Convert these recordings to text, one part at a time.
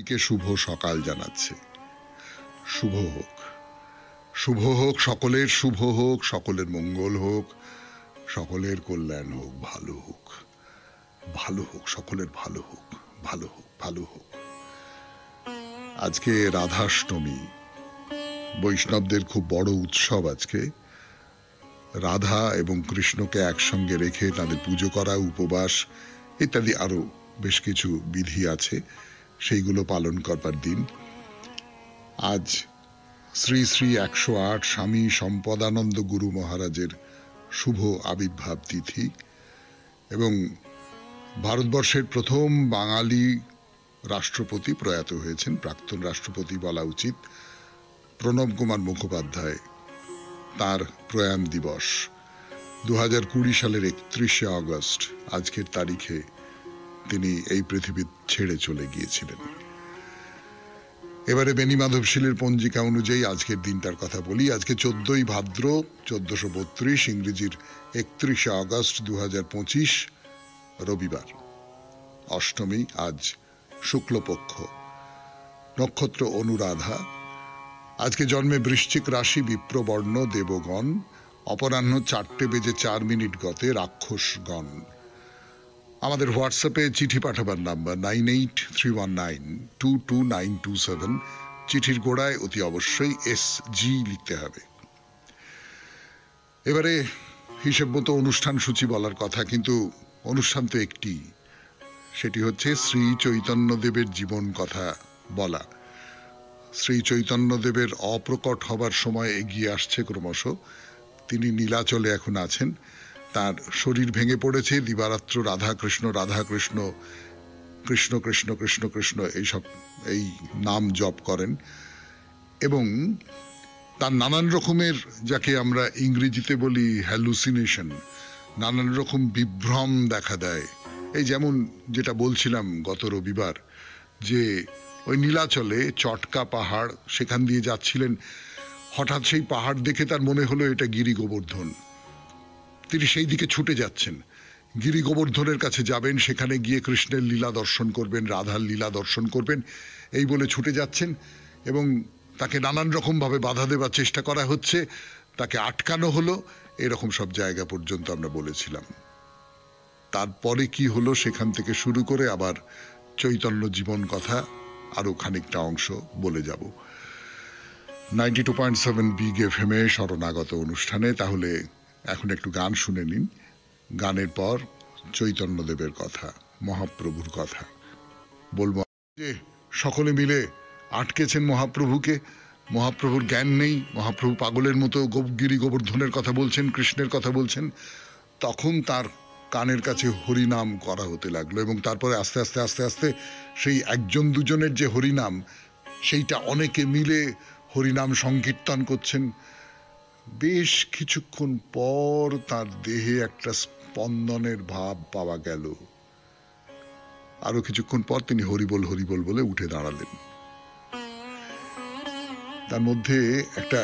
কে শুভ সকাল জানাচ্ছে। শুভ হোক, শুভ হোক, সকলের শুভ হোক, সকলের মঙ্গল হোক, সকলের কল্যাণ হোক, ভালো হোক, ভালো হোক, সকলের ভালো হোক, ভালো হোক, ভালো হোক। আজকে রাধাষ্টমী, বৈষ্ণবদের খুব বড় উৎসব। আজকে রাধা এবং কৃষ্ণকে একসঙ্গে রেখে তাদের পুজো করা, উপবাস ইত্যাদি আরো বেশ কিছু বিধি আছে, সেইগুলো পালন করবার দিন। আজ শ্রী শ্রী 108 স্বামী সম্পদানন্দ গুরু মহারাজের শুভ আবির্ভাব তিথি এবং ভারতবর্ষের প্রথম বাঙালি রাষ্ট্রপতি প্রয়াত হয়েছেন, প্রাক্তন রাষ্ট্রপতি বলা উচিত, প্রণব কুমার মুখোপাধ্যায়। তার প্রয়াণ দিবস 2020 সালের 31শে আগস্ট, আজকের তারিখে তিনি এই পৃথিবী ছেড়ে চলে গিয়েছিলেন। এবারে বেনি মাধবশীলের পঞ্জিকা অনুযায়ী আজকের দিনটার কথা বলি। আজকে 14ই ভাদ্র 1432, ইংরেজির 31শে আগস্ট 2025, রবিবার, অষ্টমী। আজ শুক্লপক্ষ, নক্ষত্র অনুরাধা। আজকে জন্মে বৃশ্চিক রাশি, বিপ্রবর্ণ, দেবগণ। অপরাহ্ন 4:04 গতে রাক্ষসগণ। আমাদের হোয়াটসঅ্যাপে চিঠি পাঠাবার নাম্বার 9831922927। চিঠির গোড়ায় অতি অবশ্যই SG লিখতে হবে। এবারে হিসেব মতো অনুষ্ঠান সূচি বলার কথা, কিন্তু অনুষ্ঠান তো একটি, সেটি হচ্ছে শ্রী চৈতন্যদেবের জীবন কথা বলা। শ্রী চৈতন্যদেবের অপ্রকট হবার সময় এগিয়ে আসছে ক্রমশ। তিনি নীলাচলে এখন আছেন। তার শরীর ভেঙে পড়েছে, দিবারাত্র রাধা কৃষ্ণ রাধা কৃষ্ণ, কৃষ্ণ কৃষ্ণ কৃষ্ণ কৃষ্ণ এইসব এই নাম জপ করেন এবং তার নানান রকমের, যাকে আমরা ইংরেজিতে বলি হ্যালুসিনেশন, নানান রকম বিভ্রম দেখা দেয়। এই যেমন যেটা বলছিলাম গত রবিবার, যে ওই নীলাচলে চটকা পাহাড়, সেখান দিয়ে যাচ্ছিলেন, হঠাৎ সেই পাহাড় দেখে তার মনে হলো এটা গিরি গোবর্ধন। তিনি সেই দিকে ছুটে যাচ্ছেন, গিরি গোবর্ধনের কাছে যাবেন, সেখানে গিয়ে কৃষ্ণের লীলা দর্শন করবেন, রাধার লীলা দর্শন করবেন, এই বলে ছুটে যাচ্ছেন এবং তাকে নানান রকমভাবে বাধা দেবার চেষ্টা করা হচ্ছে, তাকে আটকানো হলো, এরকম সব জায়গা পর্যন্ত আমরা বলেছিলাম। তারপরে কি হলো সেখান থেকে শুরু করে আবার চৈতন্য জীবন কথা আরো খানিকটা অংশ বলে যাব 92.7 বিগ FM এ শরণাগত অনুষ্ঠানে। তাহলে এখন একটু গান শুনে নিন, গানের পর চৈতন্যদেবের কথা, মহাপ্রভুর কথা বলবো। যে সকলে মিলে আটকেছেন মহাপ্রভুকে, মহাপ্রভুর জ্ঞান নেই, মহাপ্রভু পাগলের মতো গিরি গোবর্ধনের কথা বলছেন, কৃষ্ণের কথা বলছেন। তখন তার কানের কাছে হরিনাম করা হতে লাগলো এবং তারপরে আস্তে আস্তে আস্তে আস্তে সেই একজন দুজনের যে হরিনাম, সেইটা অনেকে মিলে হরিনাম সংকীর্তন করছেন। বেশ কিছুক্ষণ পর তার দেহে একটা স্পন্দনের ভাব পাওয়া গেল। আরো কিছুক্ষণ পর তিনি হরিবল হরিবল বলে উঠে দাঁড়ালেন। তার মধ্যে একটা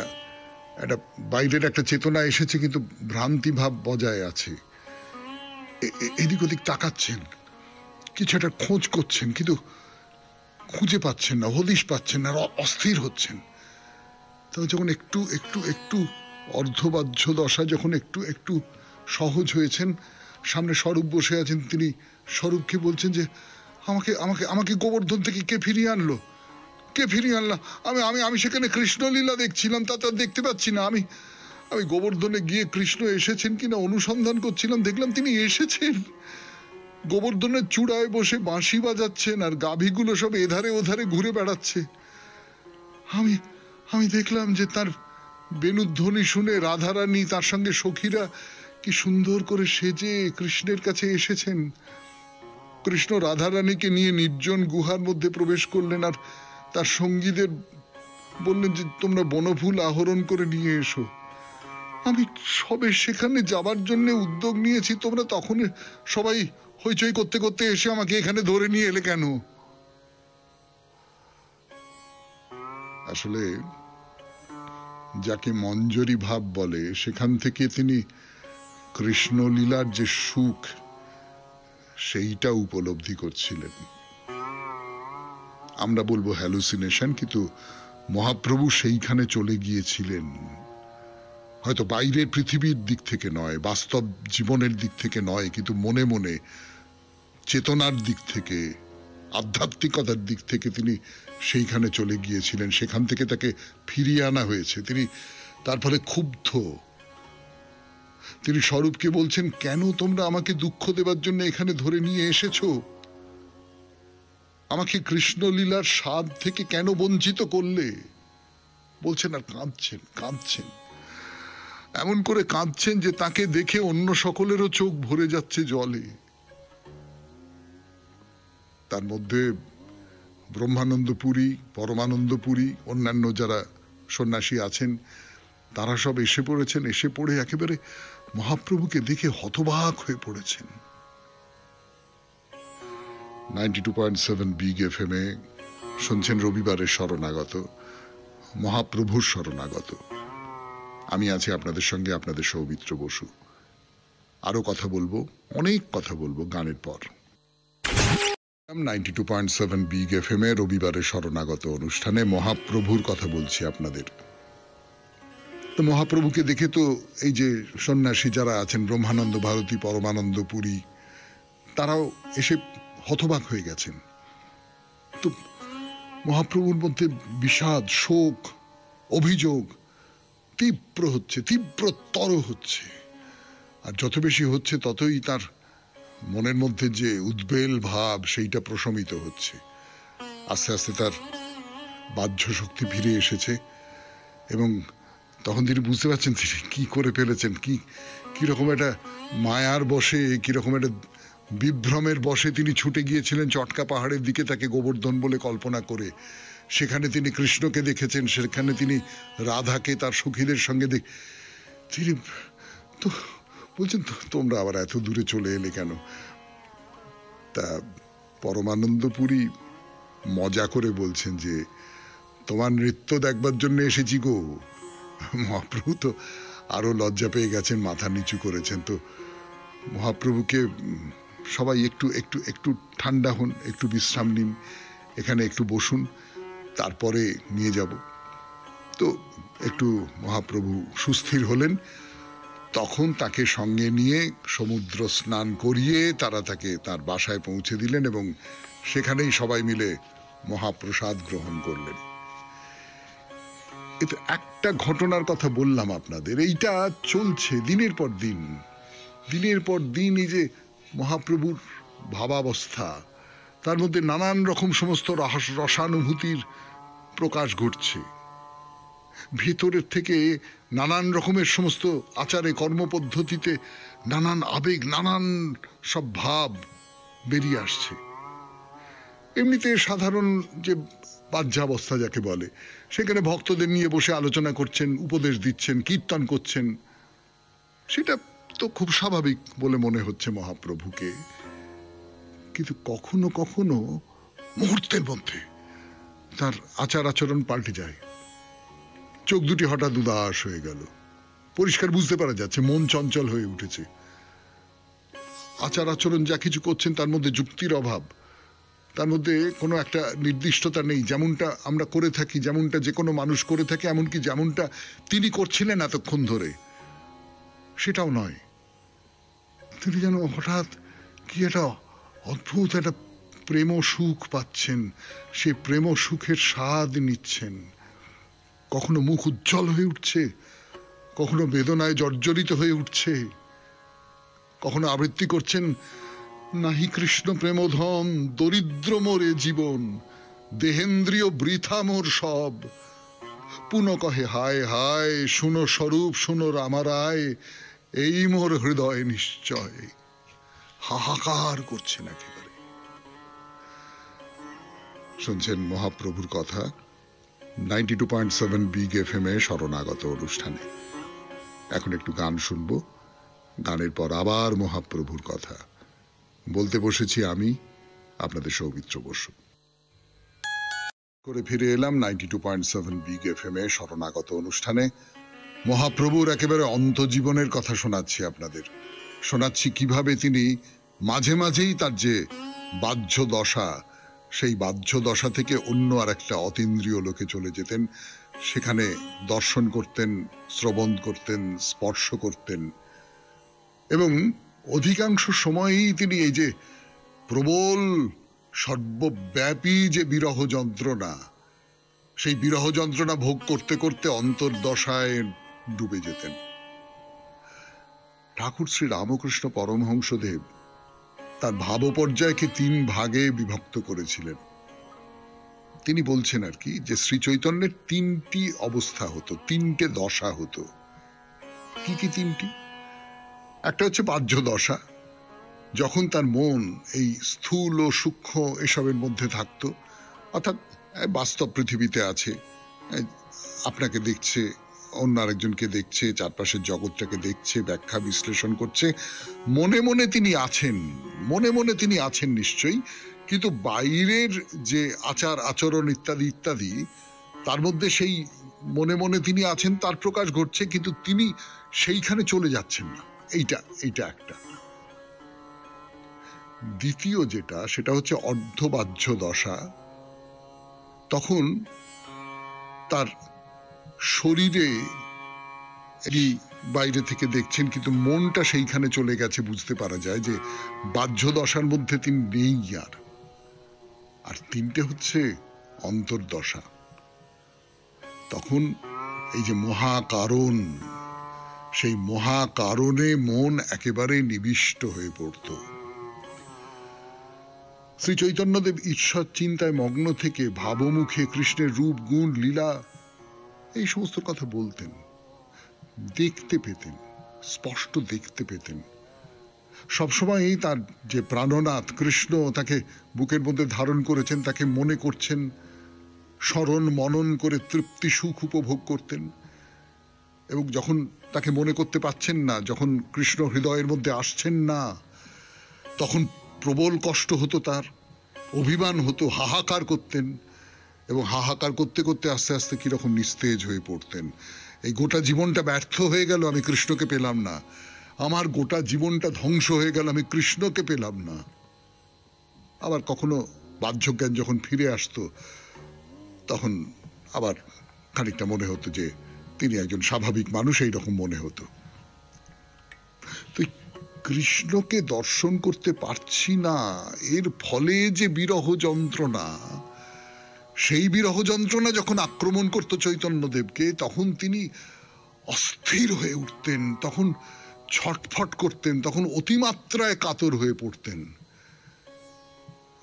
বাইরের একটা চেতনা এসেছে, কিন্তু ভ্রান্তি ভাব বজায় আছে। এদিক ওদিক তাকাচ্ছেন, কিছু একটা খোঁজ করছেন, কিন্তু খুঁজে পাচ্ছেন না, হদিশ পাচ্ছেন না, অস্থির হচ্ছেন। তবে যখন একটু একটু একটু অর্ধবাহ্য দশা যখন একটু একটু সহজ হয়েছেন, সামনে স্বরূপ বসে আছেন, তিনি স্বরূপকে বলছেন যে আমাকে আমাকে আমাকে গোবর্ধন থেকে কে ফিরিয়ে আনলো, কে ফিরিয়ে আনলো? আমি আমি আমি সেখানে কৃষ্ণলীলা দেখছিলাম, তা দেখতে পাচ্ছি না। আমি আমি গোবর্ধনে গিয়ে কৃষ্ণ এসেছেন কিনা অনুসন্ধান করছিলাম, দেখলাম তিনি এসেছেন। গোবর্ধনের চূড়ায় বসে বাঁশি বাজাচ্ছেন আর গাভীগুলো সব এধারে ওধারে ঘুরে বেড়াচ্ছে। আমি আমি দেখলাম যে তার বেণুধ্বনি শুনে রাধারানী, তার সঙ্গে সখীরা কি সুন্দর করে সেজে কৃষ্ণের কাছে এসেছেন। কৃষ্ণ রাধারানীকে নিয়ে নির্জন গুহার মধ্যে প্রবেশ করলেন আর তার সঙ্গীদের বললেন যে তোমরা বনফুল আহরণ করে নিয়ে এসো। আমি সবে সেখানে যাবার জন্য উদ্যোগ নিয়েছি, তোমরা তখন সবাই হইচই করতে করতে এসে আমাকে এখানে ধরে নিয়ে এলে কেন? আসলে যাকে মঞ্জরি ভাব বলে, সেখান থেকে তিনি কৃষ্ণলীলার যে সুখ সেইটা উপলব্ধি করছিলেন। আমরা বলবো হ্যালুসিনেশন, কিন্তু মহাপ্রভু সেইখানে চলে গিয়েছিলেন। হয়তো বাইরের পৃথিবীর দিক থেকে নয়, বাস্তব জীবনের দিক থেকে নয়, কিন্তু মনে মনে চেতনার দিক থেকে, আধ্যাত্মিকতার দিক থেকে তিনি সেইখানে চলে গিয়েছিলেন। সেখান থেকে তাকে ফিরিয়ে আনা হয়েছে। তিনি তারপরে ক্ষুব্ধ। তিনি স্বরূপকে বলছেন, কেন তোমরা আমাকে দুঃখ দেবার জন্য এখানে ধরে নিয়ে এসেছো? আমাকে কৃষ্ণলীলার স্বাদ থেকে কেন বঞ্চিত করলে? বলছেন আর কাঁদছেন, কাঁদছেন, এমন করে কাঁদছেন যে তাকে দেখে অন্য সকলেরও চোখ ভরে যাচ্ছে জলে। তার মধ্যে ব্রহ্মানন্দপুরী, পরমানন্দপুরী, অন্যান্য যারা সন্ন্যাসী আছেন তারা সব এসে পড়েছেন। এসে পড়ে একেবারে মহাপ্রভুকে দেখে হতবাক হয়ে পড়েছেন। 92.7 বিগ এফএম এ শুনছেন রবিবারের শরণাগত, মহাপ্রভুর শরণাগত। আমি আছি আপনাদের সঙ্গে, আপনাদের সৌমিত্র বসু। আরো কথা বলবো, অনেক কথা বলবো গানের পর। 92.7 বিগ এফএম এ রবিবারের শরণাগত অনুষ্ঠানে মহাপ্রভুর কথা বলছি আপনাদের। তো মহাপ্রভুকে দেখে তো এই যে সন্ন্যাসী যারা আছেন, ব্রহ্মানন্দ ভারতী, পরমানন্দ পুরী, তারাও এসে হতবাক হয়ে গেছেন। তো মহাপ্রভুর মধ্যে বিষাদ, শোক, অভিযোগ তীব্র হচ্ছে, তীব্রতর হচ্ছে। আর যত বেশি হচ্ছে ততই তার মনের মধ্যে যে উদ্বেল ভাব সেইটা প্রশমিত হচ্ছে। আস্তে আস্তে তার বাহ্য শক্তি ফিরে এসেছে এবং তখন তিনি বুঝতে পারছেন তিনি কি করে ফেলেছেন। কিরকম একটা মায়ার বশে, কিরকম একটা বিভ্রমের বশে তিনি ছুটে গিয়েছিলেন চটকা পাহাড়ের দিকে, তাকে গোবর্ধন বলে কল্পনা করে। সেখানে তিনি কৃষ্ণকে দেখেছেন, সেখানে তিনি রাধাকে তার সখীদের সঙ্গে তিনি তো বলছেন তোমরা আবার এত দূরে চলে এলে কেন? তা পরমানন্দপুরী মজা করে বলছেন যে তোমার নৃত্য দেখবার জন্য এসেছি গো। মহাপ্রভু তো আরো লজ্জা পেয়ে গেছেন, মাথা নিচু করেছেন। তো মহাপ্রভুকে সবাই একটু একটু একটু ঠান্ডা হন, একটু বিশ্রাম নিন, এখানে একটু বসুন, তারপরে নিয়ে যাব। তো একটু মহাপ্রভু সুস্থির হলেন। তখন তাকে সঙ্গে নিয়ে সমুদ্র স্নান করিয়ে তারা তাকে তার বাসায় পৌঁছে দিলেন এবং সেখানেই সবাই মিলে মহাপ্রসাদ গ্রহণ করলেন। এটা একটা ঘটনার কথা বললাম আপনাদের, এইটা চলছে দিনের পর দিন, দিনের পর দিন। এই যে মহাপ্রভুর ভাবাবস্থা, তার মধ্যে নানান রকম সমস্ত রসানুভূতির প্রকাশ ঘটছে। ভেতরের থেকে নানান রকমের সমস্ত আচারে কর্মপদ্ধতিতে নানান আবেগ, নানান সব ভাব বেরিয়ে আসছে। এমনিতে সাধারণ যে বাহ্যাবস্থা যাকে বলে, সেখানে ভক্তদের নিয়ে বসে আলোচনা করছেন, উপদেশ দিচ্ছেন, কীর্তন করছেন, সেটা তো খুব স্বাভাবিক বলে মনে হচ্ছে মহাপ্রভুকে। কিন্তু কখনো কখনো মুহূর্তের মধ্যে তার আচার আচরণ পাল্টে যায়। চোখ দুটি হঠাৎ উদাস হয়ে গেল, পরিষ্কার বুঝতে পারা যাচ্ছে মন চঞ্চল হয়ে উঠেছে। আচার আচরণ যা কিছু করছেন তার মধ্যে যুক্তির অভাব, তার মধ্যে কোনো একটা নির্দিষ্টতা নেই। যেমনটা আমরা করে থাকি, যেমনটা যে কোনো মানুষ করে থাকে, এমনকি যেমনটা তিনি করছিলেন এতক্ষণ ধরে, সেটাও নয়। তিনি যেন হঠাৎ কি একটা অদ্ভুত একটা প্রেম সুখ পাচ্ছেন, সে প্রেম সুখের স্বাদ নিচ্ছেন। কখনো মুখ উজ্জ্বল হয়ে উঠছে, কখনো বেদনায় জর্জরিত হয়ে উঠছে, কখনো আবৃত্তি করছেন, নাহি কৃষ্ণ প্রেমধন দরিদ্র মোরে জীবন, দেহেন্দ্রিয় বৃথা মোর সব, পুন কহে হায় হায়, শুনো স্বরূপ শুনো রামারায়, এই মোর হৃদয় নিশ্চয়। হাহাকার করছেন একেবারে। শুনছেন মহাপ্রভুর কথা 92.7 বিগ এফএম এ শরণাগত অনুষ্ঠানে। এখন একটু গান শুনবো, গানের পর আবার মহাপ্রভুর কথা বলতে বসেছি আমি, আপনাদের সৌমিত্র বসু। করে ফিরে এলাম 92.7 বিগ এফএম এ শরণাগত অনুষ্ঠানে। মহাপ্রভুর একেবারে অন্তজীবনের কথা শোনাচ্ছি আপনাদের। শোনাচ্ছি কিভাবে তিনি মাঝে মাঝেই তার যে বাহ্য দশা সেই বাহ্য দশা থেকে অন্য আর একটা অতীন্দ্রিয় লোকে চলে যেতেন, সেখানে দর্শন করতেন, শ্রবণ করতেন, স্পর্শ করতেন, এবং অধিকাংশ সময়ই তিনি এই যে প্রবল সর্বব্যাপী যে বিরহ যন্ত্রণা, সেই বিরহ যন্ত্রণা ভোগ করতে করতে অন্তর্দশায় ডুবে যেতেন। ঠাকুর শ্রী রামকৃষ্ণ পরমহংসদেব তার ভাবপর্যায়কে 3 ভাগে বিভক্ত করেছিলেন। তিনি বলছেন আর কি যে শ্রী চৈতন্যের 3টি অবস্থা হতো, 3টে দশা হতো। কি কি 3টি? একটা হচ্ছে বাহ্য দশা, যখন তার মন এই স্থূল ও সূক্ষ্ম এসবের মধ্যে থাকতো, অর্থাৎ বাস্তব পৃথিবীতে আছে, আপনাকে দেখছে, অন্য আরেকজনকে দেখছে, চারপাশের জগৎটাকে দেখছে, ব্যাখ্যা বিশ্লেষণ করছে, মনে মনে তিনি আছেন, মনে মনে তিনি আছেন নিশ্চয়ই, কিন্তু বাইরের যে আচার আচরণ ইত্যাদি ইত্যাদি, তার মধ্যে সেই মনে মনে তিনি আছেন তার প্রকাশ ঘটছে, কিন্তু তিনি সেইখানে চলে যাচ্ছেন না। এইটা একটা। দ্বিতীয় যেটা, সেটা হচ্ছে অর্ধবাহ্য দশা। তখন তার শরীরে বাইরে থেকে দেখছেন, কিন্তু মনটা সেইখানে চলে গেছে, বুঝতে পারা যায় যে বাহ্য দশার মধ্যে তিনি নেই আর। আর 3টে হচ্ছে অন্তর্দশা। তখন এই যে মহাকারণ, সেই মহাকারণে মন একেবারে নিবিষ্ট হয়ে পড়ত। শ্রী চৈতন্যদেব ঈশ্বর চিন্তায় মগ্ন থেকে ভাবমুখে কৃষ্ণের রূপ, গুণ, লীলা এই সমস্ত কথা বলতেন, দেখতে পেতেন, স্পষ্ট দেখতে পেতেন। সবসময় তার যে প্রাণনাথ কৃষ্ণ তাকে বুকের মধ্যে ধারণ করেছেন, তাকে মনে করছেন, স্মরণ মনন করে তৃপ্তি সুখ উপভোগ করতেন। এবং যখন তাকে মনে করতে পারছেন না, যখন কৃষ্ণ হৃদয়ের মধ্যে আসছেন না, তখন প্রবল কষ্ট হতো, তার অভিমান হতো, হাহাকার করতেন, এবং হাহাকার করতে করতে আস্তে আস্তে কিরকম নিস্তেজ হয়ে পড়তেন। এই গোটা জীবনটা ব্যর্থ হয়ে গেল, আমি কৃষ্ণকে পেলাম না, আমার গোটা জীবনটা ধ্বংস হয়ে গেল, আমি কৃষ্ণকে পেলাম না। আবার কখনো বাহ্যজ্ঞান যখন ফিরে আসতো, তখন আবার খানিকটা মনে হতো যে তিনি একজন স্বাভাবিক মানুষ, এইরকম মনে হতো। তো কৃষ্ণকে দর্শন করতে পারছি না, এর ফলে যে বিরহ যন্ত্রণা, সেই বিরহ যন্ত্রণা যখন আক্রমণ করত চৈতন্যদেবকে, তখন তিনি অস্থির হয়ে উঠতেন, তখন ছটফট করতেন, তখন অতিমাত্রায় কাতর হয়ে পড়তেন।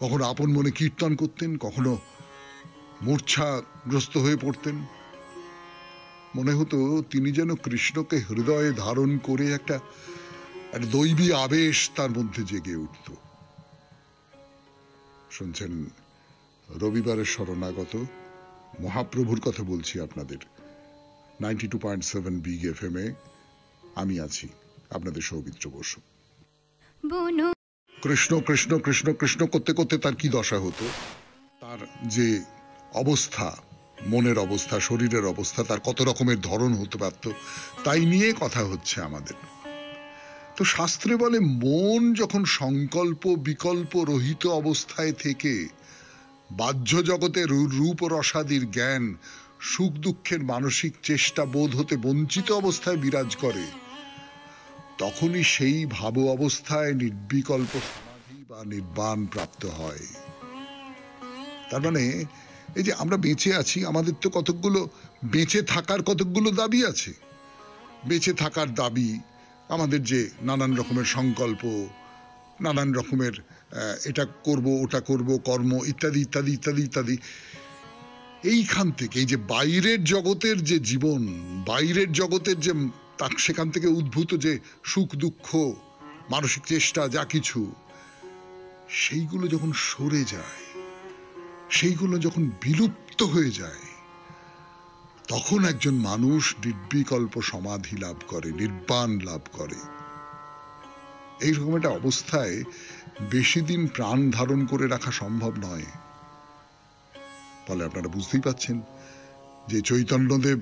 কখনো আপন মনে কীর্তন করতেন, কখনো মূর্ছাগ্রস্ত হয়ে পড়তেন। মনে হতো তিনি যেন কৃষ্ণকে হৃদয়ে ধারণ করে একটা দৈবী আবেশ তার মধ্যে জেগে উঠত। শুনছেন রবিবারের শরণাগত, মহাপ্রভুর কথা বলছি আপনাদের। 92.7 বিগ FM এ আমি আছি, আপনাদের সৌমিত্র বসু। কৃষ্ণ কৃষ্ণ কৃষ্ণ কৃষ্ণ করতে করতে তার কি দশা হতো, তার যে অবস্থা, মনের অবস্থা, শরীরের অবস্থা, তার কত রকমের ধরন হতে পারত, তাই নিয়ে কথা হচ্ছে আমাদের। তো শাস্ত্রে বলে, মন যখন সংকল্প বিকল্প রহিত অবস্থায় থেকে বাহ্য জগতের রূপ রসাদির জ্ঞান, সুখ দুঃখের মানসিক চেষ্টা বোধ হতে বঞ্চিত অবস্থায় বিরাজ করে, তখনই সেই ভাব অবস্থায় নির্বিকল্প সমাধি বা নির্বাণ প্রাপ্ত হয়। তার মানে এই যে আমরা বেঁচে আছি, আমাদের তো কতকগুলো বেঁচে থাকার কতকগুলো দাবি আছে। বেঁচে থাকার দাবি, আমাদের যে নানান রকমের সংকল্প, নানান রকমের এটা করব ওটা করব কর্ম ইত্যাদি ইত্যাদি ইত্যাদি ইত্যাদি, এইখান থেকে এই যে বাইরের জগতের যে জীবন, বাইরের জগতের যে সেখান থেকে উদ্ভূত যে সুখ দুঃখ মানসিক চেষ্টা যা কিছু, সেইগুলো যখন সরে যায়, সেইগুলো যখন বিলুপ্ত হয়ে যায়, তখন একজন মানুষ নির্বিকল্প সমাধি লাভ করে, নির্বাণ লাভ করে। এইরকম একটা অবস্থায় বেশি দিন প্রাণ ধারণ করে রাখা সম্ভব নয়। ফলে আপনারা বুঝতেই পাচ্ছেন যে চৈতন্যদেব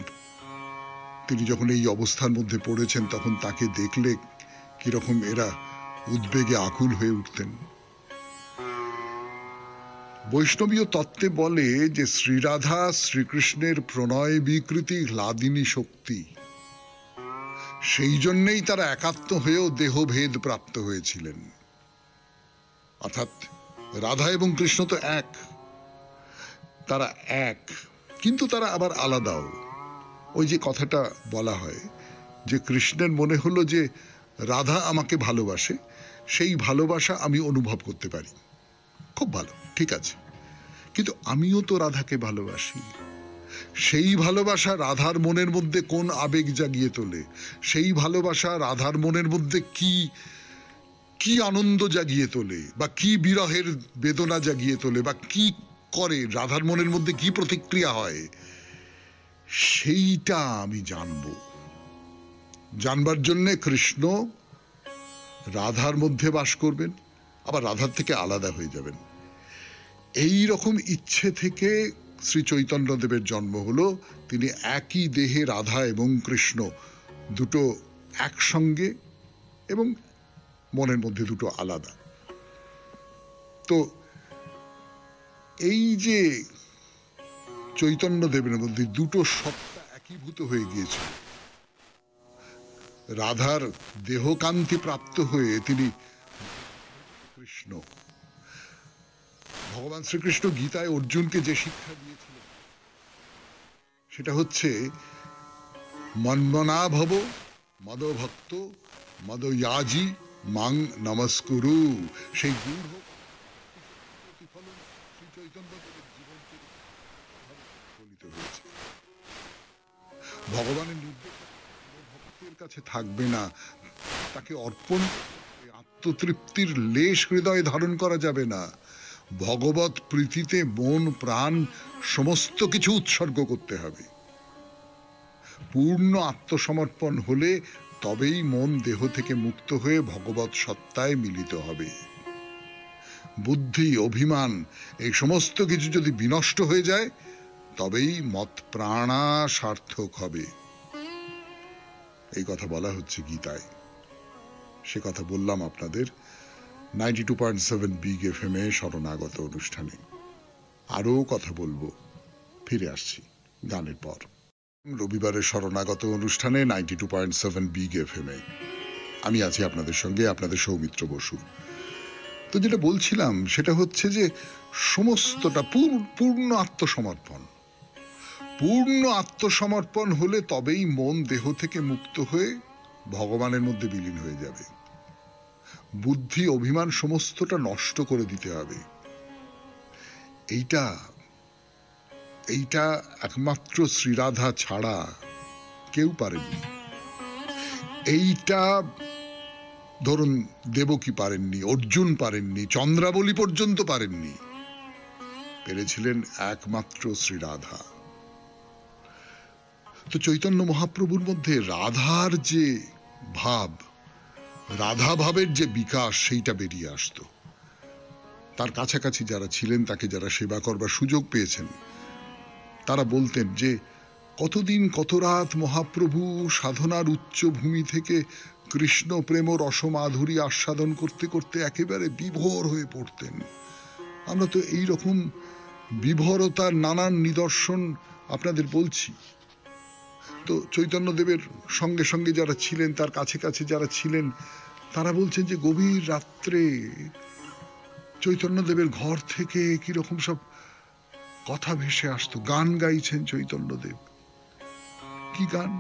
তিনি যখন এই অবস্থার মধ্যে পড়েছেন, তখন তাকে দেখলে কিরকম এরা উদ্বেগে আকুল হয়ে উঠতেন। বৈষ্ণবীয় তত্ত্বে বলে যে শ্রীরাধা শ্রীকৃষ্ণের প্রণয় বিকৃতি হ্লাদিনী শক্তি, সেই জন্যেই তারা একাত্ম হয়েও দেহভেদ প্রাপ্ত হয়েছিলেন। অর্থাৎ রাধা এবং কৃষ্ণ তো এক, তারা এক, কিন্তু তারা আবার আলাদাও। ওই যে কথাটা বলা হয় যে কৃষ্ণের মনে হলো যে রাধা আমাকে ভালোবাসে, সেই ভালোবাসা আমি অনুভব করতে পারি, খুব ভালো, ঠিক আছে, কিন্তু আমিও তো রাধাকে ভালোবাসি। সেই ভালোবাসা রাধার মনের মধ্যে কোন আবেগ জাগিয়ে তোলে, সেই ভালোবাসা রাধার মনের মধ্যে কি কি আনন্দ জাগিয়ে তোলে, বা কি বিরহের বেদনা জাগিয়ে তোলে, বা কি করে, রাধার মনের মধ্যে কি প্রতিক্রিয়া হয়, সেইটা আমি জানব। জানবার জন্যে কৃষ্ণ রাধার মধ্যে বাস করবেন, আবার রাধার থেকে আলাদা হয়ে যাবেন। এই রকম ইচ্ছে থেকে শ্রী চৈতন্যদেবের জন্ম হলো। তিনি একই দেহে রাধা এবং কৃষ্ণ দুটো একসঙ্গে এবং মনের মধ্যে দুটো আলাদা। তো এই যে চৈতন্যদেবের মধ্যে দুটো সত্তা একীভূত হয়ে গিয়েছিল, রাধার দেহকান্তি প্রাপ্ত হয়ে তিনি কৃষ্ণ, ভগবান শ্রীকৃষ্ণ গীতায় অর্জুনকে যে শিক্ষা দিয়েছিলেন সেটা হচ্ছে মন্মনা ভব মদভক্ত মদয়াজি মাং নমস্কুরু। সেই গুণ হোক প্রতিফলন শ্রী চৈতন্যদেবের জীবন ফলিত হয়েছে। ভগবানের নির্দেশ ভক্তের কাছে থাকবে না, তাকে অর্পণ, আত্মতৃপ্তির লেশ হৃদয়ে ধারণ করা যাবে না। ভগবত প্রীতিতে মন প্রাণ সমস্ত কিছু উৎসর্গ করতে হবে। পূর্ণ আত্মসমর্পণ হলে তবেই মন দেহ থেকে মুক্ত হয়ে ভগবত সত্তায় মিলিত হবে। বুদ্ধি, অভিমান, এই সমস্ত কিছু যদি বিনষ্ট হয়ে যায় তবেই মত প্রাণা সার্থক হবে। এই কথা বলা হচ্ছে গীতায়। সে কথা বললাম আপনাদের 92.7 বিগ FM এ শরণাগত অনুষ্ঠানে। আরও কথা বলবো, ফিরে আসছি গানের পর। রবিবারের শরণাগত অনুষ্ঠানে 92.7 বিগ FM এ আমি আছি আপনাদের সঙ্গে, আপনাদের সৌমিত্র বসু। তো যেটা বলছিলাম সেটা হচ্ছে যে সমস্তটা পূর্ণ আত্মসমর্পণ। পূর্ণ আত্মসমর্পণ হলে তবেই মন দেহ থেকে মুক্ত হয়ে ভগবানের মধ্যে বিলীন হয়ে যাবে। বুদ্ধি, অভিমান সমস্তটা নষ্ট করে দিতে হবে। এইটা একমাত্র শ্রীরাধা ছাড়া কেউ পারেননি। এইটা ধরুন দেবকী পারেননি, অর্জুন পারেননি, চন্দ্রাবলী পর্যন্ত পারেননি, পেরেছিলেন একমাত্র শ্রীরাধা। তো চৈতন্য মহাপ্রভুর মধ্যে রাধার যে ভাব, রাধা ভাবের যে বিকাশ, সেইটা বেরিয়ে আসতো। তার কাছাকাছি যারা ছিলেন, তাকে যারা সেবা করবার সুযোগ পেয়েছেন, তারা বলতেন যে কতদিন কত রাত মহাপ্রভু সাধনার উচ্চ ভূমি থেকে কৃষ্ণ প্রেম রসমাধুরী আস্বাদন করতে করতে একেবারে বিভোর হয়ে পড়তেন। আমরা তো এই রকম বিভোরতার নানান নিদর্শন আপনাদের বলছি। তো চৈতন্যদেবের সঙ্গে সঙ্গে যারা ছিলেন, তার কাছে কাছে যারা ছিলেন, তারা বলছেন যে গভীর রাত্রে চৈতন্যদেবের ঘর থেকে কিরকম সব কথা ভেসে আসতো। গান গাইছেন চৈতন্যদেব। কি গান?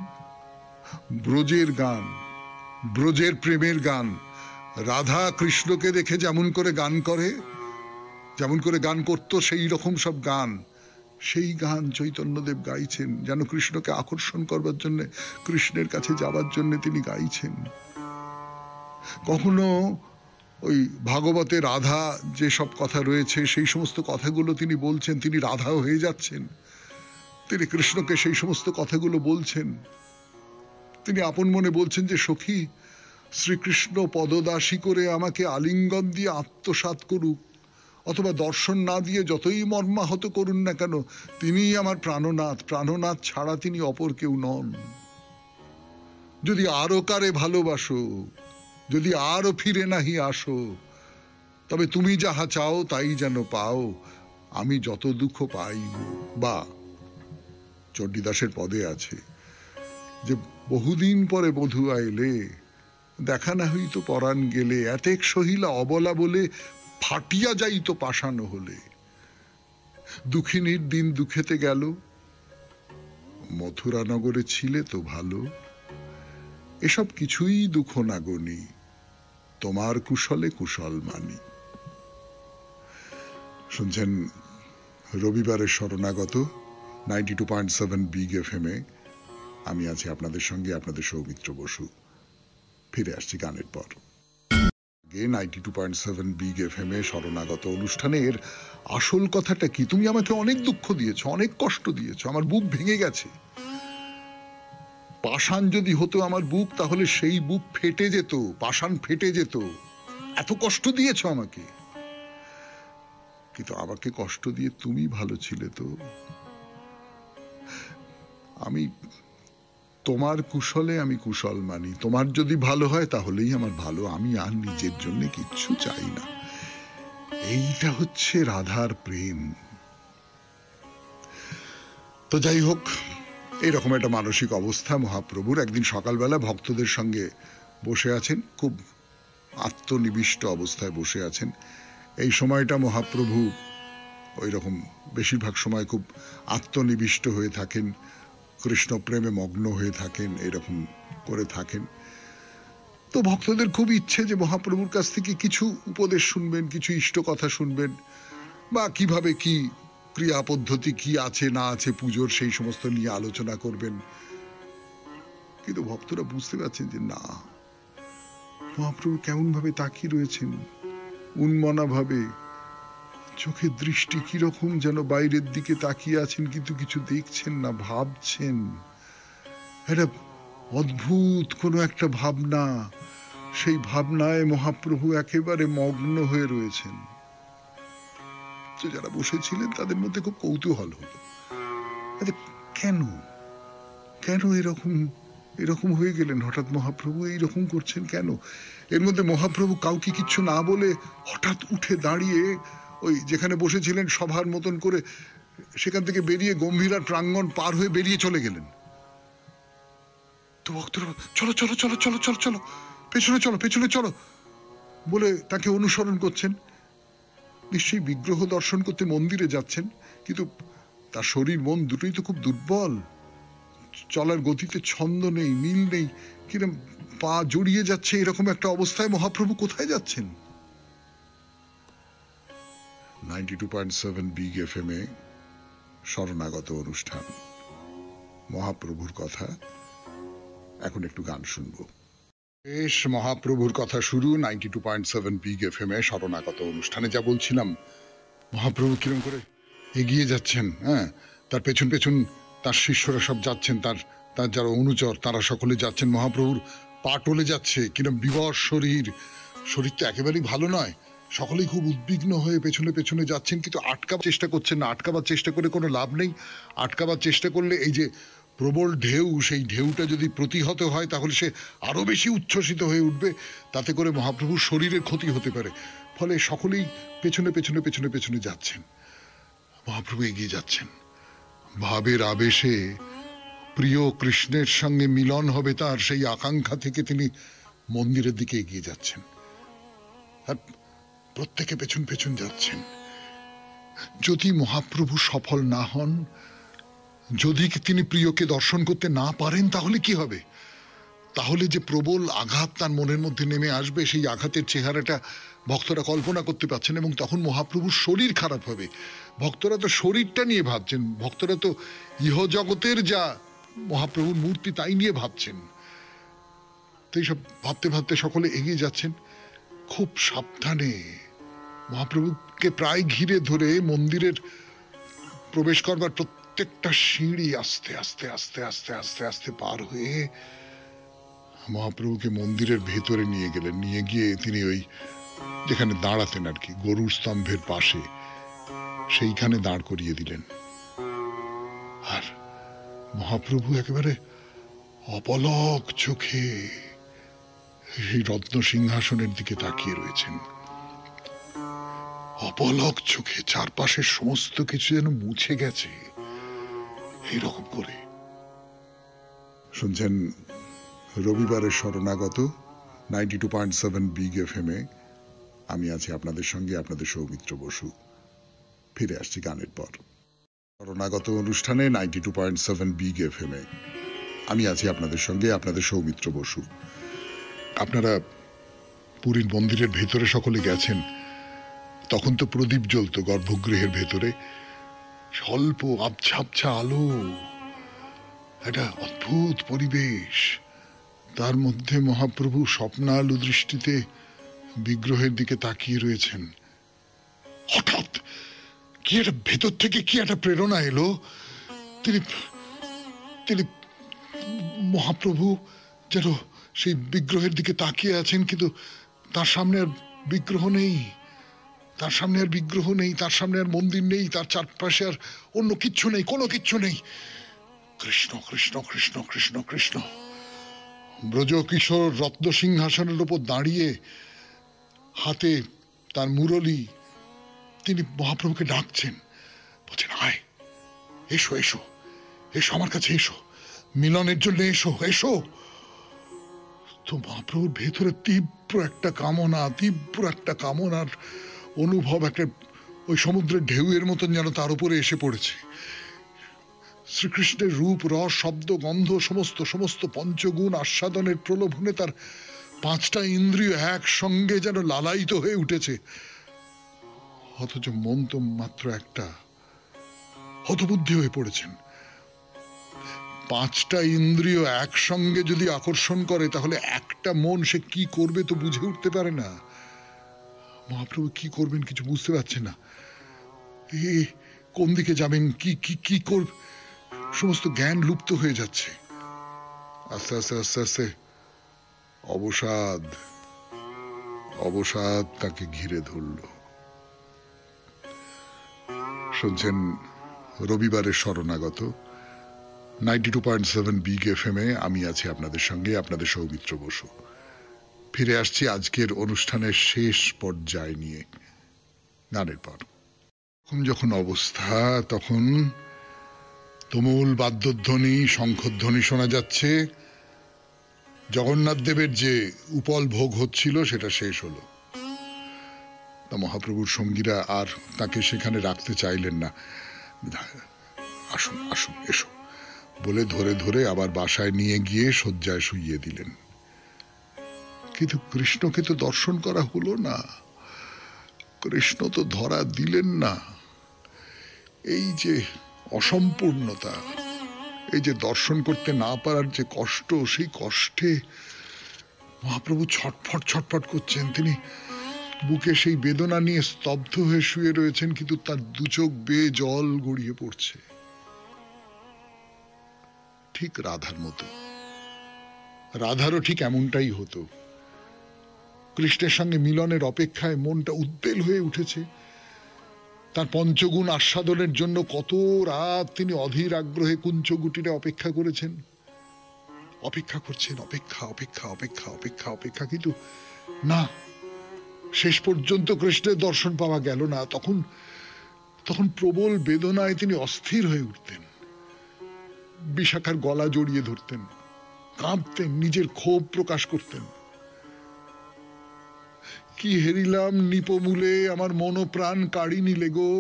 ব্রজের গান, ব্রজের প্রেমের গান। রাধা কৃষ্ণকে দেখে যেমন করে গান করে, যেমন করে গান করতো, সেই রকম সব গান। সেই গান চৈতন্যদেব গাইছেন, যেন কৃষ্ণকে আকর্ষণ করবার জন্য, কৃষ্ণের কাছে যাবার জন্য তিনি গাইছেন। কখনো ওই ভাগবতে রাধা যে সব কথা রয়েছে, সেই সমস্ত কথাগুলো তিনি বলছেন, তিনি রাধা হয়ে যাচ্ছেন, তিনি কৃষ্ণকে সেই সমস্ত কথাগুলো বলছেন। তিনি আপন মনে বলছেন যে সখী, শ্রীকৃষ্ণ পদদাসী করে আমাকে আলিঙ্গন দিয়ে আত্মসাৎ করুক, অথবা দর্শন না দিয়ে যতই মর্মাহত করুন না কেন, তিনিই আমার প্রাণনাথ। প্রাণনাথ ছাড়া তিনি অপর কেউ নন। যদি আরো কারে ভালোবাসো, যদি আরো ফিরে নাহি আসো, তবে তুমি যাহা চাও তাই যেন পাও, আমি যত দুঃখ পাই, বা চণ্ডীদাসের পদে আছে যে বহুদিন পরে বধূ আইলে, দেখা না হইত পরাণ গেলে, এতেক সহিলা অবলা বলে, ফাটিয়া যাইত পাষাণ হলে। দুঃখিনীর দিন দুঃখেতে গেল, মথুরা নগরে ছিলে তো ভালো। এসব কিছুই দুঃখ না গনি, তোমার কুশলে কুশল মানি। শুনছেন রবিবারের শরণাগত 92.7 বিগ এফএম এ। আমি আছি আপনাদের সঙ্গে, আপনাদের সৌমিত্র বসু। ফিরে আসছি গানের পর। 92.7 বিগ এফএম এ শরণাগত অনুষ্ঠানের আসল কথাটা কি? তুমি আমাকে অনেক দুঃখ দিয়েছো, অনেক কষ্ট দিয়েছো, আমার বুক ভেঙে গেছে। পাষাণ যদি হতো আমার বুক, তাহলে সেই বুক ফেটে যেত, পাষাণ ফেটে যেত। এত কষ্ট দিয়েছো আমাকে, কিন্তু আমাকে কষ্ট দিয়ে তুমি ভালো ছিলে তো। আমি তোমার কুশলে আমি কুশল মানি, তোমার যদি ভালো হয় তাহলেই আমার ভালো, আমি আর নিজের জন্য কিচ্ছু চাই না। এইটা হচ্ছে রাধার প্রেম। তো যাই হোক, এইরকম একটা মানসিক অবস্থা মহাপ্রভুর। একদিন সকালবেলা ভক্তদের সঙ্গে বসে আছেন, খুব আত্মনিবিষ্ট অবস্থায় বসে আছেন। এই সময়টা মহাপ্রভু ওই রকম বেশিরভাগ সময় খুব আত্মনিবিষ্ট হয়ে থাকেন, কৃষ্ণ প্রেমে মগ্ন হয়ে থাকেন, এরকম করে থাকেন। তো ভক্তদের খুব ইচ্ছে যে মহাপ্রভুর কাছ থেকে কিছু উপদেশ শুনবেন, কিছু ইষ্ট কথা শুনবেন, বা কিভাবে কি ক্রিয়া পদ্ধতি কি আছে না আছে পুজোর, সেই সমস্ত নিয়ে আলোচনা করবেন। কিন্তু ভক্তরা বুঝতে পারছেন যে না, মহাপ্রভু কেমন ভাবে তাকিয়ে রয়েছেন, উন্মনা ভাবে, চোখের দৃষ্টি কিরকম যেন বাইরের দিকে তাকিয়ে আছেন, কিন্তু কিছু দেখছেন না, ভাবছেন। এটা অদ্ভুত কোন একটা ভাবনা, সেই ভাবনায় মহাপ্রভু একেবারে মগ্ন হয়ে রয়েছেন। তো যারা বসেছিলেন তাদের মধ্যে খুব কৌতূহল হলো, কেন কেন এরকম এরকম হয়ে গেলেন হঠাৎ মহাপ্রভু, এইরকম করছেন কেন? এর মধ্যে মহাপ্রভু কাউকে কিচ্ছু না বলে হঠাৎ উঠে দাঁড়িয়ে ওই যেখানে বসেছিলেন সভার মতন করে সেখান থেকে বেরিয়ে গম্ভীরা প্রাঙ্গণ পার হয়ে বেরিয়ে চলে গেলেন। তো ভক্তরা চলো চলো চলো চলো চলো চলো, পেছনে চলো পেছনে চলো বলে তাকে অনুসরণ করছেন। নিশ্চয়ই বিগ্রহ দর্শন করতে মন্দিরে যাচ্ছেন, কিন্তু তার শরীর মন দুটোই তো খুব দুর্বল, চলার গতিতে ছন্দ নেই, মিল নেই, কিরকম পা জড়িয়ে যাচ্ছে, এরকম একটা অবস্থায় মহাপ্রভু কোথায় যাচ্ছেন? 92.7 বিগ এফএম এ শরণাগত অনুষ্ঠান, মহাপ্রভুর কথা। এখন একটু গান শুনবো। বেশ, মহাপ্রভুর কথা শুরু 92.7 বিগ এফএম এ শরণাগত অনুষ্ঠানে। যা বলছিলাম, মহাপ্রভু কিরম করে এগিয়ে যাচ্ছেন, হ্যাঁ, তার পেছন পেছন তার শিষ্যরা সব যাচ্ছেন, তার তার যারা অনুচর তারা সকলে যাচ্ছেন। মহাপ্রভুর পা টলে যাচ্ছে, কিরম বিবশ শরীর, শরীর তো একেবারেই ভালো নয়। সকলেই খুব উদ্বিগ্ন হয়ে পেছনে পেছনে যাচ্ছেন, কিন্তু আটকাবার চেষ্টা করছেন না। আটকাবার চেষ্টা করে কোনো লাভ নেই। আটকাবার চেষ্টা করলে এই যে প্রবল ঢেউ, সেই ঢেউটা যদি প্রতিহত হয় তাহলে সে আরো বেশি উচ্ছ্বসিত হয়ে উঠবে, তাতে করে মহাপ্রভুর শরীরের ক্ষতি হতে পারে। ফলে সকলেই পেছনে পেছনে পেছনে পেছনে যাচ্ছেন। মহাপ্রভু এগিয়ে যাচ্ছেন, ভাবের আবেশে প্রিয় কৃষ্ণের সঙ্গে মিলন হবে তার, সেই আকাঙ্ক্ষা থেকে তিনি মন্দিরের দিকে এগিয়ে যাচ্ছেন, আর প্রত্যেকে পেছন পেছন যাচ্ছেন। যদি মহাপ্রভু সফল না হন, যদি তিনি প্রিয়কে দর্শন করতে না পারেন, তাহলে কি হবে? তাহলে যে প্রবল আঘাত তার মনের মধ্যে নেমে আসবে, সেই আঘাতের চেহারাটা ভক্তরা কল্পনা করতে পারছেন, এবং তখন মহাপ্রভুর শরীর খারাপ হবে। ভক্তরা তো শরীরটা নিয়ে ভাবছেন, ভক্তরা তো ইহ জগতের যা মহাপ্রভুর মূর্তি তাই নিয়ে ভাবছেন। তো এইসব ভাবতে ভাবতে সকলে এগিয়ে যাচ্ছেন খুব সাবধানে। মহাপ্রভুকে প্রায় ঘিরে ধরে মন্দিরের প্রবেশ করবার প্রত্যেকটা সিঁড়ি আস্তে আস্তে আস্তে আস্তে আস্তে আস্তে পার হয়ে মহাপ্রভুকে মন্দিরের ভেতরে নিয়ে গেলেন। নিয়ে গিয়ে তিনি ওই যেখানে দাঁড়াতেন আর কি, গরুর স্তম্ভের পাশে, সেইখানে দাঁড় করিয়ে দিলেন। আর মহাপ্রভু একেবারে অপলক চোখে সেই রত্ন সিংহাসনের দিকে তাকিয়ে রয়েছেন। অপলক চোখে চারপাশের সমস্ত কিছু যেন মুছে গেছে এইরকম করে। শুনছেন রবিবারের শরণাগত 92.7 বিগ এফএম এ। আমি আছি আপনাদের সঙ্গে, আপনাদের সৌমিত্র বসু। ফিরে আসছি গানের পর। শরণাগত অনুষ্ঠানে 92.7 বিগ এফএম এ আমি আছি আপনাদের সঙ্গে, আপনাদের সৌমিত্র বসু। আপনারা পুরীর মন্দিরের ভেতরে সকলে গেছেন, তখন তো প্রদীপ জ্বলত গর্ভগৃহের ভেতরে, স্বল্প আবছা আবছা আলো, একটা অদ্ভুত পরিবেশ। তার মধ্যে মহাপ্রভু স্বপ্নালু দৃষ্টিতে বিগ্রহের দিকে তাকিয়ে রয়েছেন। হঠাৎ কি একটা ভেতর থেকে কি একটা প্রেরণা এলো। তিনি তিনি মহাপ্রভু যেন সেই বিগ্রহের দিকে তাকিয়ে আছেন, কিন্তু তার সামনে আর বিগ্রহ নেই, তার সামনে আর বিগ্রহ নেই, তার সামনে আর মন্দির নেই, তার চারপাশে আর অন্য কিচ্ছু নেই, কোনো কিচ্ছু নেই। কৃষ্ণ কৃষ্ণ কৃষ্ণ কৃষ্ণ কৃষ্ণ। ব্রজ কিশোর রত্ন সিংহাসনের উপর দাঁড়িয়ে, হাতে তার মুরলী, তিনি মহাপ্রভুকে ডাকছেন, বলছেন আয়, এসো এসো এসো, আমার কাছে এসো, মিলনের জন্য এসো এসো। তো মহাপ্রভুর ভেতরে তীব্র একটা কামনা, তীব্র একটা কামনার অনুভব, একটা ওই সমুদ্রের ঢেউয়ের মতন যেন তার উপরে এসে পড়েছে। শ্রীকৃষ্ণের রূপ, রস, শব্দ, গন্ধ, সমস্ত সমস্ত পঞ্চগুণ আস্বাদনের প্রলোভনে তার পাঁচটা ইন্দ্রিয় একসঙ্গে যেন লালায়িত হয়ে উঠেছে। অথচ মন তো মাত্র একটা, হতবুদ্ধি হয়ে পড়েছেন। পাঁচটা ইন্দ্রিয় একসঙ্গে যদি আকর্ষণ করে, তাহলে একটা মন সে কি করবে তো বুঝে উঠতে পারে না। মহাপ্রভু কি করবেন কিছু বুঝতে পারছেন না। কোন দিকে যাবেন, কি কি কি করবে, সমস্ত জ্ঞান লুপ্ত হয়ে যাচ্ছে। আস্তে আস্তে আস্তে আস্তে অবসাদ অবসাদ তাকে ঘিরে ধরল। শুনছেন রবিবারের শরণাগত 92.7 বিগ এফএম এ। আমি আছি আপনাদের সঙ্গে, আপনাদের সৌমিত্র বসু। ফিরে আসছি আজকের অনুষ্ঠানের শেষ পর্যায় নিয়ে গানের পর। যখন অবস্থা, তখন তুমুল বাদ্যধ্বনি, শঙ্খধ্বনি শোনা যাচ্ছে। জগন্নাথ দেবের যে উপল ভোগ হচ্ছিল সেটা শেষ হলো। তা মহাপ্রভুর সঙ্গীরা আর তাকে সেখানে রাখতে চাইলেন না। আসুন আসুন এসো বলে ধরে ধরে আবার বাসায় নিয়ে গিয়ে শয্যায় শুইয়ে দিলেন। কিন্তু কৃষ্ণকে তো দর্শন করা হলো না, কৃষ্ণ তো ধরা দিলেন না। এই যে অসম্পূর্ণতা, এই যে দর্শন করতে না পারার যে কষ্ট, সেই কষ্টে মহাপ্রভু ছটফট ছটফট করছেন। তিনি বুকে সেই বেদনা নিয়ে স্তব্ধ হয়ে শুয়ে রয়েছেন, কিন্তু তার দু চোখ বেয়ে জল গড়িয়ে পড়ছে, ঠিক রাধার মতো। রাধারও ঠিক এমনটাই হতো। কৃষ্ণের সঙ্গে মিলনের অপেক্ষায় মনটা উদ্বেল হয়ে উঠেছে। তার পঞ্চগুণ আস্বাদনের জন্য কত রাত তিনি অধীর আগ্রহে কুঞ্চগুটিরে অপেক্ষা করেছেন, অপেক্ষা করছেন, অপেক্ষা অপেক্ষা অপেক্ষা অপেক্ষা অপেক্ষা, কিন্তু না, শেষ পর্যন্ত কৃষ্ণের দর্শন পাওয়া গেল না। তখন তখন প্রবল বেদনায় তিনি অস্থির হয়ে উঠতেন, বিশাখার গলা জড়িয়ে ধরতেন, কাঁদতেন, নিজের ক্ষোভ প্রকাশ করতেন। কি হেরিলাম নিপমূলে, আমার মন প্রাণ কাড়ি নিলে গো,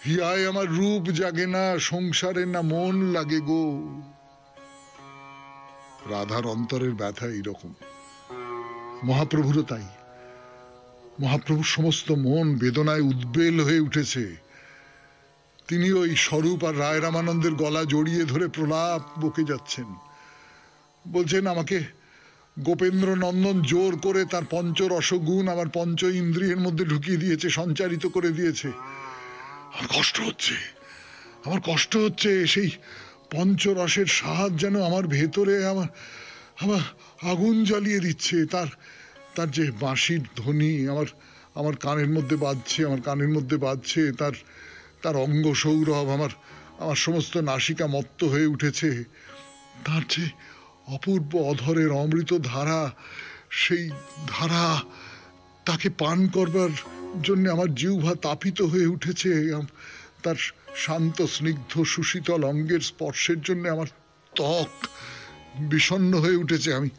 হিয়ায় আমার রূপ জাগে না, সংসারে না মন লাগে গো। রাধার অন্তরের ব্যথা এইরকম, মহাপ্রভুরও তাই। মহাপ্রভুর সমস্ত মন বেদনায় উদ্বেল হয়ে উঠেছে। তিনি ওই স্বরূপ আর রায় রামানন্দের গলা জড়িয়ে ধরে প্রলাপ বকে যাচ্ছেন, বলছেন আমাকে গোপেন্দ্র নন্দন জোর করে তার পঞ্চরসগুণ আমার পঞ্চ ইন্দ্রিয়ের মধ্যে ঢুকিয়ে দিয়েছে, সঞ্চারিত করে দিয়েছে। আমার কষ্ট হচ্ছে, আমার কষ্ট হচ্ছে। সেই পঞ্চরসের স্বাদ যেন আমার ভেতরে আমার আমার আগুন জ্বালিয়ে দিচ্ছে। তার যে বাঁশির ধ্বনি আমার কানের মধ্যে বাজছে, আমার কানের মধ্যে বাজছে। তার অঙ্গ সৌরভ, আমার সমস্ত নাসিকা মত্ত হয়ে উঠেছে। তার যে অপূর্ব অধরের অমৃত ধারা, সেই ধারা তাকে পান করবার জন্য আমার জিহ্বা তাপিত হয়ে উঠেছে, তার শান্ত স্নিগ্ধ সুশীতল অঙ্গের স্পর্শের জন্য আমার ত্বক বিষণ্ণ হয়ে উঠেছে। আমি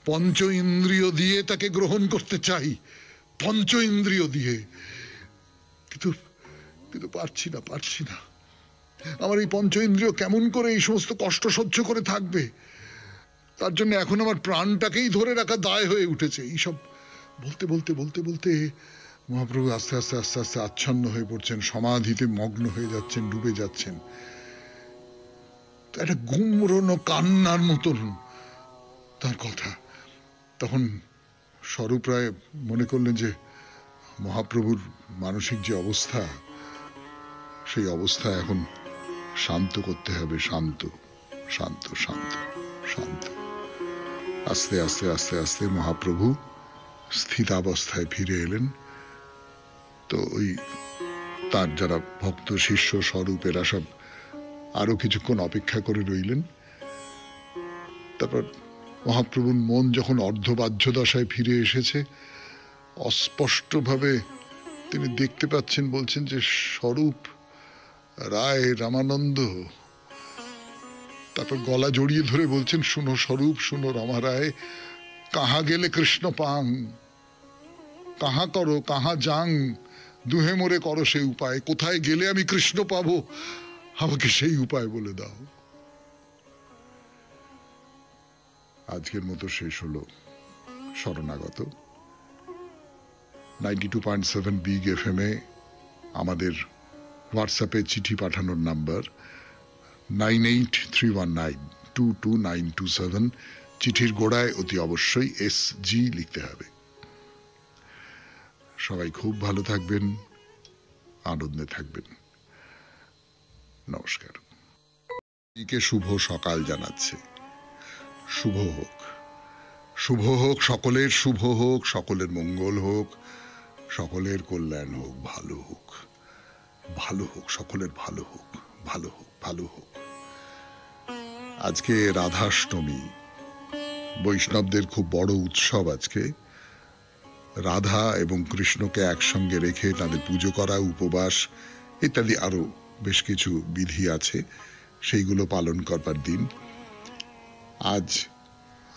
পঞ্চ ইন্দ্রিয় দিয়ে তাকে গ্রহণ করতে চাই, পঞ্চ ইন্দ্রিয় দিয়ে, কিন্তু কিন্তু পারছি না। আমার এই পঞ্চ ইন্দ্রিয় কেমন করে এই সমস্ত কষ্ট সহ্য করে থাকবে? তার জন্য এখন আমার প্রাণটাকেই ধরে রাখা দায় হয়ে উঠেছে। এইসব বলতে বলতে বলতে বলতে মহাপ্রভু আস্তে আস্তে আস্তে আস্তে আচ্ছন্ন হয়ে পড়ছেন, সমাধিতে মগ্ন হয়ে যাচ্ছেন, ডুবে যাচ্ছেন। একটা গুমরনো কান্নার মতন তার কথা। তখন স্বরূপ রায় মনে করলেন যে মহাপ্রভুর মানসিক যে অবস্থা, সেই অবস্থা এখন শান্ত করতে হবে। শান্ত শান্ত শান্ত শান্ত। আস্তে আস্তে আস্তে আস্তে মহাপ্রভু স্থিতাবস্থায় ফিরে এলেন। তো ওই তার যারা ভক্ত শিষ্য স্বরূপ এরা সব আরো কিছুক্ষণ অপেক্ষা করে রইলেন। তারপর মহাপ্রভুর মন যখন অর্ধবাহ্য দশায় ফিরে এসেছে, অস্পষ্টভাবে তিনি দেখতে পাচ্ছেন, বলছেন যে স্বরূপ রায় রামানন্দ। তারপর গলা জড়িয়ে ধরে বলছেন, শুনো স্বরূপ, শুনো রামা রায়, কাহা গেলে কৃষ্ণ পাং, কাহা করো কাহা যাং, দুহে মোরে করো সেই উপায়। কোথায় গেলে আমি কৃষ্ণ পাবো, আমাকে সেই উপায় বলে দাও। আজকের মতো শেষ হলো শরণাগত। 92.7 বিগ FM এ আমাদের হোয়াটসঅ্যাপে চিঠি পাঠানোর নাম্বার 9831922927। চিঠির গোড়ায় অতি অবশ্যই SG লিখতে হবে। সবাই খুব ভালো থাকবেন, আনন্দে থাকবেন। নমস্কার। শুভ সকাল জানাচ্ছে। শুভ হোক, শুভ হোক, সকলের শুভ হোক, সকলের মঙ্গল হোক, সকলের কল্যাণ হোক, ভালো হোক, ভালো হোক, সকলের ভালো হোক, ভালো হোক, ভালো হোক। আজকে রাধাষ্টমী, বৈষ্ণবদের খুব বড় উৎসব। আজকে রাধা এবং কৃষ্ণকে একসঙ্গে রেখে তাদের পুজো করা, উপবাস ইত্যাদি আরো বেশ কিছু বিধি আছে, সেইগুলো পালন করবার দিন। আজ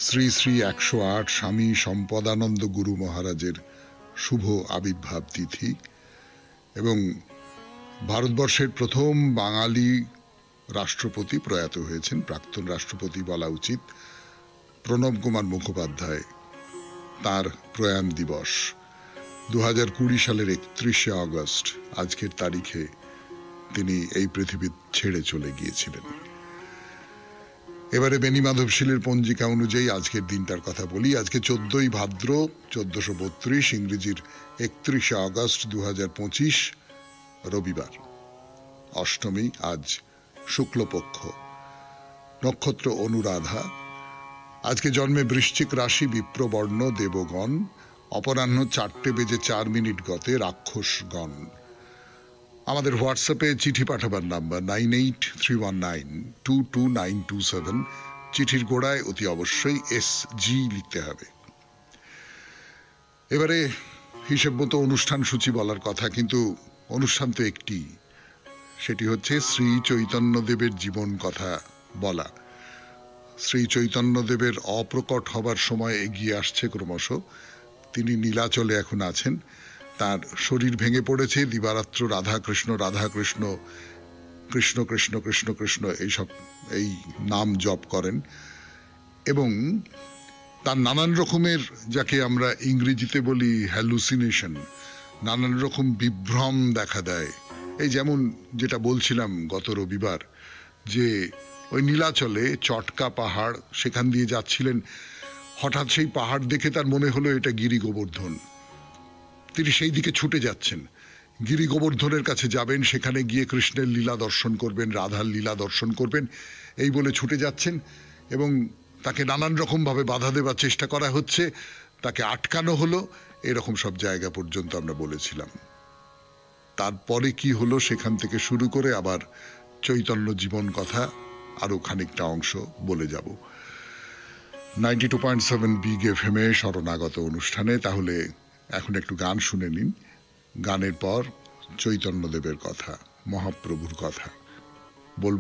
শ্রী শ্রী 108 স্বামী সম্পদানন্দ গুরু মহারাজের শুভ আবির্ভাব তিথি এবং ভারতবর্ষের প্রথম বাঙালি রাষ্ট্রপতি প্রয়াত হয়েছেন, প্রাক্তন রাষ্ট্রপতি বলা উচিত, প্রণব কুমার মুখোপাধ্যায়। তার প্রয়াণ দিবস 2020 সালের 31শে আগস্ট, আজকের তারিখে তিনি এই পৃথিবী ছেড়ে চলে গিয়েছিলেন। এবারে বেনি মাধবশীলের পঞ্জিকা অনুযায়ী আজকের দিনটার কথা বলি। আজকে 14ই ভাদ্র 1432, ইংরেজির 31শে আগস্ট 2025, রবিবার, অষ্টমী। আজ শুক্লপক্ষ, নক্ষত্র অনুরাধা। আজকে জন্মে বৃশ্চিক রাশি, বিপ্রবর্ণ, দেবগণ। অপরাহ্ন 4:04 গতে রাক্ষসগণ। আমাদের হোয়াটসঅ্যাপে চিঠি পাঠাবার নাম্বার 9831922927। চিঠির গোড়ায় অতি অবশ্যই SG লিখতে হবে। এবারে হিসেব মতো অনুষ্ঠান সূচি বলার কথা, কিন্তু অনুষ্ঠান তো একটি, সেটি হচ্ছে শ্রী চৈতন্যদেবের জীবন কথা বলা। শ্রী চৈতন্যদেবের অপ্রকট হবার সময় এগিয়ে আসছে ক্রমশ। তিনি নীলাচলে এখন আছেন। তার শরীর ভেঙে পড়েছে, দিবারাত্র রাধা কৃষ্ণ রাধা কৃষ্ণ, কৃষ্ণ কৃষ্ণ কৃষ্ণ কৃষ্ণ এইসব এই নাম জপ করেন এবং তার নানান রকমের, যাকে আমরা ইংরেজিতে বলি হ্যালুসিনেশন, নানান রকম বিভ্রম দেখা দেয়। এই যেমন যেটা বলছিলাম গত রবিবার, যে ওই নীলাচলে চটকা পাহাড়, সেখান দিয়ে যাচ্ছিলেন, হঠাৎ সেই পাহাড় দেখে তার মনে হলো এটা গিরি গোবর্ধন। তিনি সেই দিকে ছুটে যাচ্ছেন, গিরি গোবর্ধনের কাছে যাবেন, সেখানে গিয়ে কৃষ্ণের লীলা দর্শন করবেন, রাধার লীলা দর্শন করবেন, এই বলে ছুটে যাচ্ছেন এবং তাকে নানান রকমভাবে বাধা দেবার চেষ্টা করা হচ্ছে, তাকে আটকানো হলো, এরকম সব জায়গা পর্যন্ত আমরা বলেছিলাম। তারপরে কি হলো সেখান থেকে শুরু করে আবার চৈতন্য জীবন কথা আরো খানিকটা অংশ বলে যাব 92.7 বিগ FM এ শরণাগত অনুষ্ঠানে। তাহলে এখন একটু গান শুনে নিন। গানের পর চৈতন্যদেবের কথা, মহাপ্রভুর কথা বলবো।